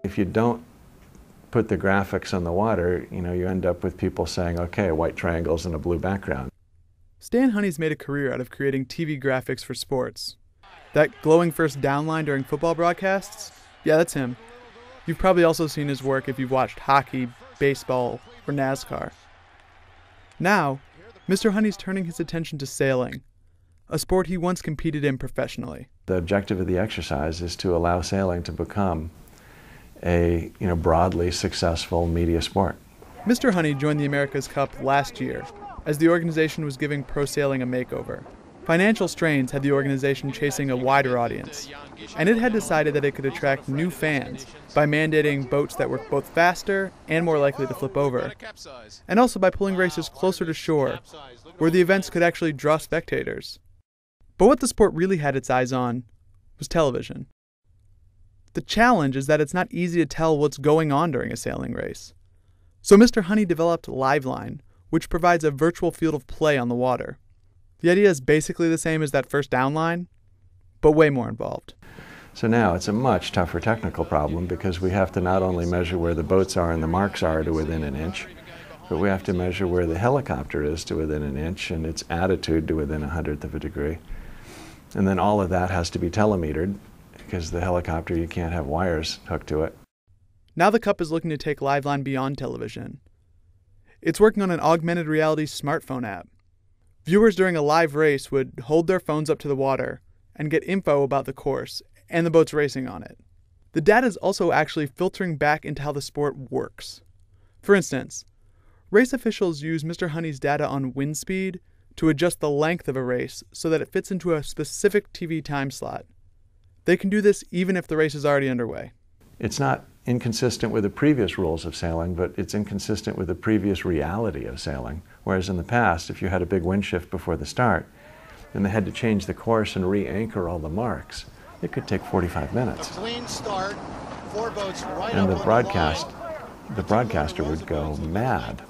If you don't put the graphics on the water, you end up with people saying, okay, white triangles and a blue background. Stan Honey's made a career out of creating TV graphics for sports. That glowing first down line during football broadcasts? Yeah, that's him. You've probably also seen his work if you've watched hockey, baseball, or NASCAR. Now, Mr. Honey's turning his attention to sailing, a sport he once competed in professionally. The objective of the exercise is to allow sailing to become a broadly successful media sport. Mr. Honey joined the America's Cup last year as the organization was giving pro sailing a makeover. Financial strains had the organization chasing a wider audience, and it had decided that it could attract new fans by mandating boats that were both faster and more likely to flip over, and also by pulling races closer to shore, where the events could actually draw spectators. But what the sport really had its eyes on was television. The challenge is that it's not easy to tell what's going on during a sailing race. So Mr. Honey developed Liveline, which provides a virtual field of play on the water. The idea is basically the same as that first down line, but way more involved. So now it's a much tougher technical problem because we have to not only measure where the boats are and the marks are to within an inch, but we have to measure where the helicopter is to within an inch and its attitude to within 1/100 of a degree. And then all of that has to be telemetered because the helicopter, you can't have wires hooked to it. Now the Cup is looking to take Liveline beyond television. It's working on an augmented reality smartphone app. Viewers during a live race would hold their phones up to the water and get info about the course and the boats racing on it. The data is also actually filtering back into how the sport works. For instance, race officials use Mr. Honey's data on wind speed to adjust the length of a race so that it fits into a specific TV time slot. They can do this even if the race is already underway. It's not inconsistent with the previous rules of sailing, but it's inconsistent with the previous reality of sailing. Whereas in the past, if you had a big wind shift before the start, and they had to change the course and re-anchor all the marks, it could take 45 minutes. A clean start, 4 boats right and up the broadcaster would go mad.